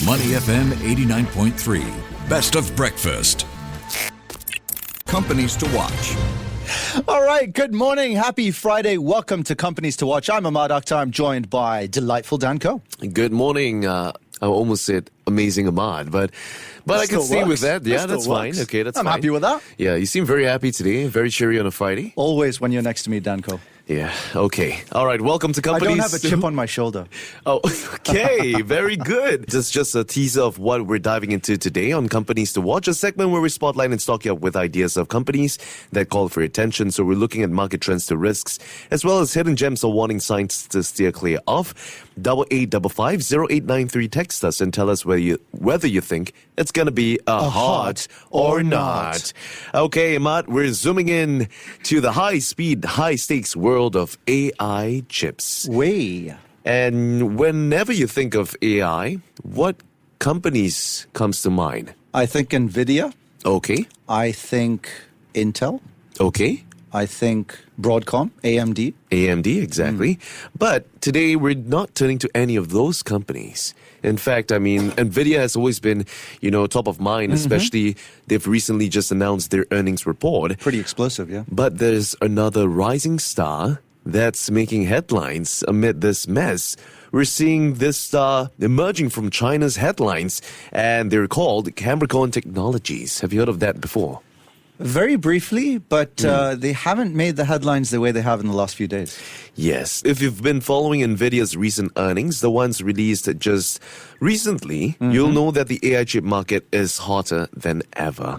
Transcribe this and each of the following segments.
Money FM 89.3. Best of breakfast. Companies to watch. All right, good morning. Happy Friday. Welcome to Companies to Watch. I'm Emaad Akhtar. I'm joined by delightful Dan Koh. Good morning. I almost said amazing Emaad, but I can stay with that. Yeah, that's fine. Okay, that's I'm fine. happy with that. Yeah, you seem very happy today. Very cheery on a Friday. Always when you're next to me, Dan Koh. Yeah, okay. All right, welcome to Companies. I don't have a chip on my shoulder. Oh, okay. Very good. This is just a teaser of what we're diving into today on Companies to Watch, a segment where we spotlight and stock you up with ideas of companies that call for attention. So we're looking at market trends to risks, as well as hidden gems or warning signs to steer clear of. 8855-0893. Text us and tell us whether you think it's going to be a hot or not. Okay, Emaad, we're zooming in to the high-speed, high-stakes world of AI chips. And whenever you think of AI, what companies comes to mind? I think Nvidia. Okay. I think Intel. Okay. I think Broadcom, AMD. AMD, exactly. But today we're not turning to any of those companies. In fact, I mean, Nvidia has always been, top of mind, especially they've recently just announced their earnings report. Pretty explosive, yeah. But there's another rising star that's making headlines amid this mess. We're seeing this star emerging from China's headlines, and they're called Cambricon Technologies. Have you heard of that before? Very briefly, but they haven't made the headlines the way they have in the last few days. Yes. If you've been following Nvidia's recent earnings, the ones released just recently, you'll know that the AI chip market is hotter than ever.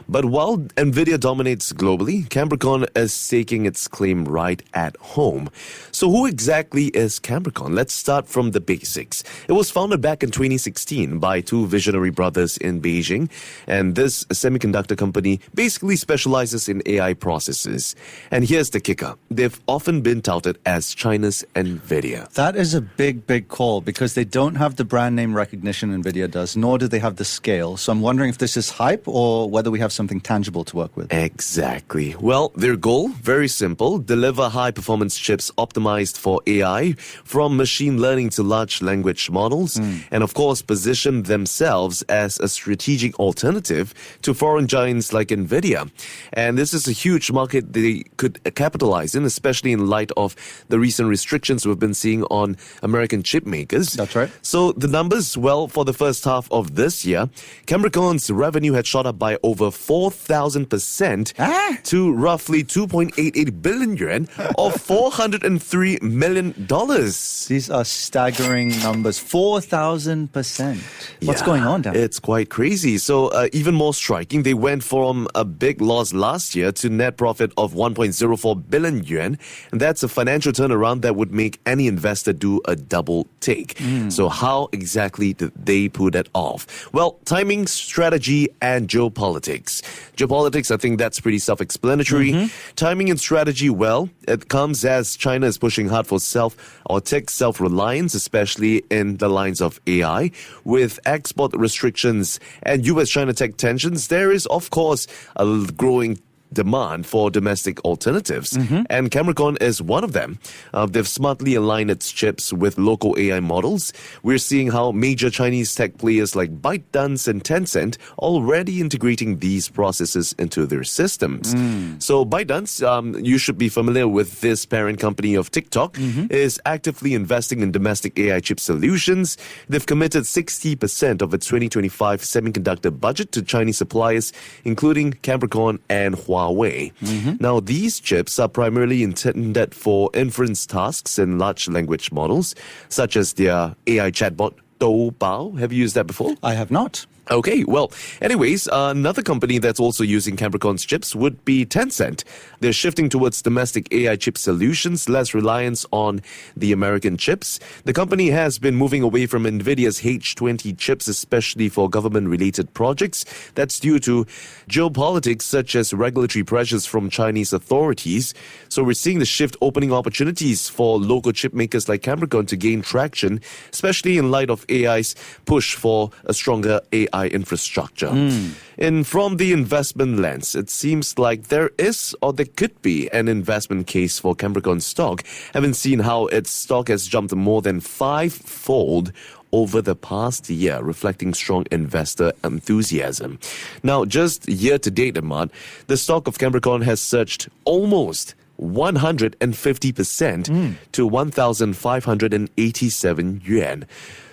But while Nvidia dominates globally, Cambricon is taking its claim right at home. So who exactly is Cambricon? Let's start from the basics. It was founded back in 2016 by two visionary brothers in Beijing, and this semiconductor company basically specializes in AI processors. And here's the kicker. They've often been touted as China's Nvidia. That is a big, big call because they don't have the brand name recognition Nvidia does, nor do they have the scale. So I'm wondering if this is hype or whether we have something tangible to work with. Exactly. Well, their goal, very simple, deliver high-performance chips optimized for AI, from machine learning to large language models, and of course position themselves as a strategic alternative to foreign giants like Nvidia. And this is a huge market they could capitalize in, especially in light of the recent restrictions we've been seeing on American chip makers. That's right. So the numbers, well, for the first half of this year, Cambricon's revenue had shot up by over 4,000% to roughly 2.88 billion yuan or $403 million. These are staggering numbers. 4,000%. What's going on, Dan? It's quite crazy. So even more striking, they went from a big loss last year to net profit of 1.04 billion yuan. And that's a financial turnaround that would make any investor do a double take. So how exactly did they pull that off? Well, timing, strategy, and geopolitics. Geopolitics, I think that's pretty self-explanatory. Timing and strategy, well, it comes as China is pushing hard for tech self-reliance, especially in the lines of AI. With export restrictions and US-China tech tensions, there is, of course, a growing demand for domestic alternatives. And Cambricon is one of them. They've smartly aligned its chips with local AI models. We're seeing how major Chinese tech players like ByteDance and Tencent already integrating these processes into their systems. So ByteDance, you should be familiar with this parent company of TikTok, is actively investing in domestic AI chip solutions. They've committed 60% of its 2025 semiconductor budget to Chinese suppliers, including Cambricon and Huawei. Now, these chips are primarily intended for inference tasks in large language models, such as their AI chatbot, Doubao. Have you used that before? I have not. Okay, well, anyways, another company that's also using Cambricon's chips would be Tencent. They're shifting towards domestic AI chip solutions, less reliance on the American chips. The company has been moving away from Nvidia's H20 chips, especially for government-related projects. That's due to geopolitics, such as regulatory pressures from Chinese authorities. So we're seeing the shift opening opportunities for local chip makers like Cambricon to gain traction, especially in light of AI's push for a stronger AI AI infrastructure. And from the investment lens, it seems like there is or there could be an investment case for Cambricon stock, having seen how its stock has jumped more than 5-fold over the past year, reflecting strong investor enthusiasm. Now, just year to date, Emaad, the stock of Cambricon has surged almost 150% to 1,587 yuan.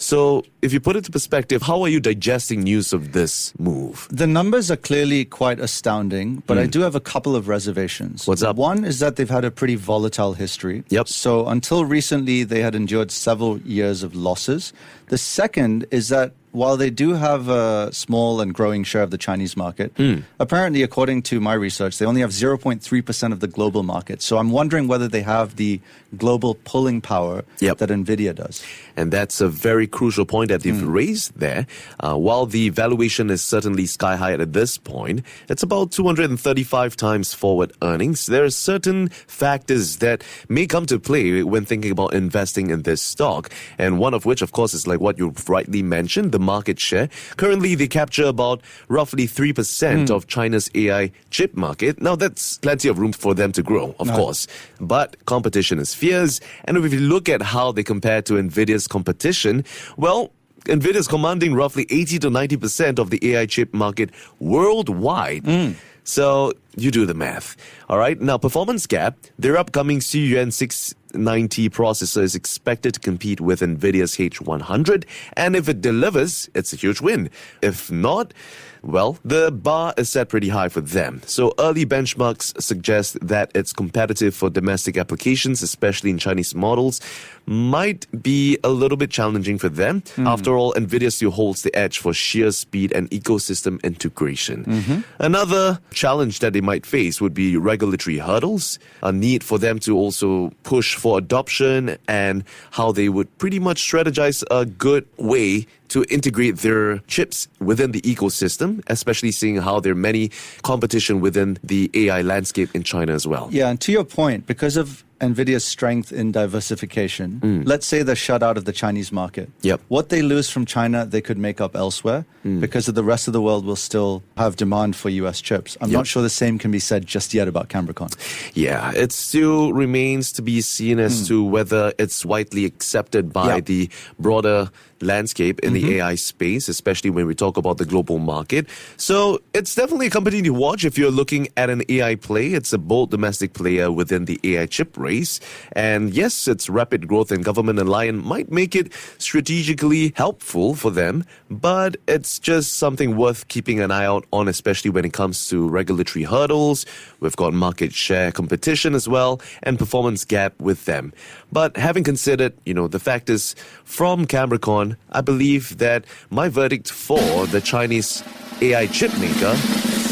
So, if you put it to perspective, how are you digesting news of this move? The numbers are clearly quite astounding, but I do have a couple of reservations. What's up? One is that they've had a pretty volatile history. Yep. So until recently, they had endured several years of losses. The second is that while they do have a small and growing share of the Chinese market, apparently, according to my research, they only have 0.3% of the global market. So I'm wondering whether they have the global pulling power that Nvidia does. And that's a very crucial point that they've raised there. While the valuation is certainly sky high at this point, it's about 235 times forward earnings. There are certain factors that may come to play when thinking about investing in this stock. And one of which, of course, is like what you've rightly mentioned, the market share. Currently, they capture about roughly 3% of China's AI chip market. Now, that's plenty of room for them to grow, of course. But competition is fierce. And if you look at how they compare to Nvidia's competition, well, Nvidia is commanding roughly 80 to 90% of the AI chip market worldwide. So you do the math. All right. Now, performance gap, their upcoming CUN 690 processor is expected to compete with Nvidia's H100. And if it delivers, it's a huge win. If not, well, the bar is set pretty high for them. So early benchmarks suggest that it's competitive for domestic applications, especially in Chinese models, might be a little bit challenging for them. After all, Nvidia still holds the edge for sheer speed and ecosystem integration. Another challenge that they might face would be regulatory hurdles, a need for them to also push for adoption, and how they would pretty much strategize a good way to integrate their chips within the ecosystem, especially seeing how there are many competition within the AI landscape in China as well. Yeah, and to your point, because of Nvidia's strength in diversification, let's say they're shut out of the Chinese market. What they lose from China, they could make up elsewhere because of the rest of the world will still have demand for US chips. I'm not sure the same can be said just yet about Cambricon. Yeah, it still remains to be seen as to whether it's widely accepted by the broader landscape in the AI space, especially when we talk about the global market. So it's definitely a company to watch if you're looking at an AI play. It's a bold domestic player within the AI chip race. And yes, its rapid growth and government alliance might make it strategically helpful for them, but it's just something worth keeping an eye out on, especially when it comes to regulatory hurdles. We've got market share competition as well and performance gap with them. But having considered, the factors from Cambricon, I believe that my verdict for the Chinese AI chipmaker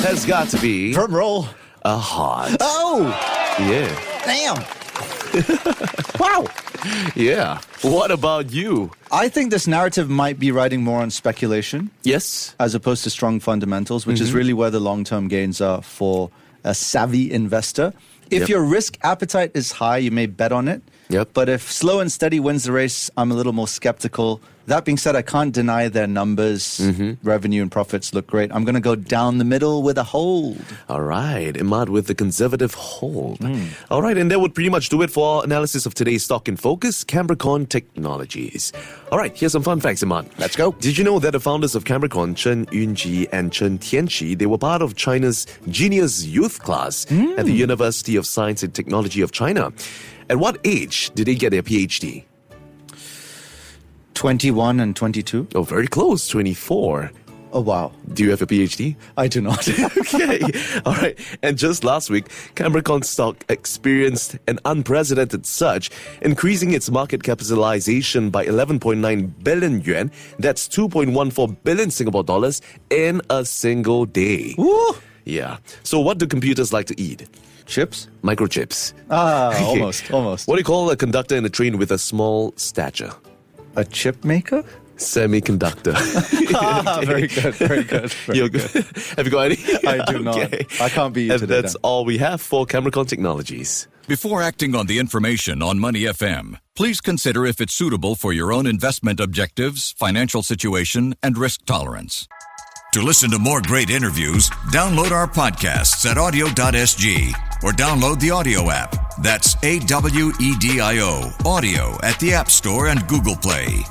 has got to be Drum roll. a hot. Oh! Yeah. Damn! Wow! Yeah. What about you? I think this narrative might be riding more on speculation. Yes. As opposed to strong fundamentals, which is really where the long-term gains are for a savvy investor. If your risk appetite is high, you may bet on it. But if slow and steady wins the race, I'm a little more skeptical. That being said, I can't deny their numbers. Revenue and profits look great. I'm going to go down the middle with a hold. All right. Emaad with the conservative hold. All right. And that would pretty much do it for our analysis of today's Stock in Focus, Cambricon Technologies. All right. Here's some fun facts, Emaad. Let's go. Did you know that the founders of Cambricon, Chen Yunji and Chen Tianqi, they were part of China's Genius Youth class at the University of Science and Technology of China? At what age did they get their PhD? 21 and 22. Oh, very close, 24. Oh, wow. Do you have a PhD? I do not. Okay. All right. And just last week, Cambricon stock experienced an unprecedented surge, increasing its market capitalization by 11.9 billion yuan. That's 2.14 billion Singapore dollars in a single day. Woo! Yeah. So what do computers like to eat? Chips? Microchips. Ah, almost. What do you call a conductor in a train with a small stature? A chip maker? Semiconductor. Very good. Very good. You're good. Have you got any? I do not. Okay. I can't be you And today. that's all we have for Cambricon Technologies. Before acting on the information on Money FM, please consider if it's suitable for your own investment objectives, financial situation, and risk tolerance. To listen to more great interviews, download our podcasts at audio.sg or download the audio app. That's AWEDIO, audio at the App Store and Google Play.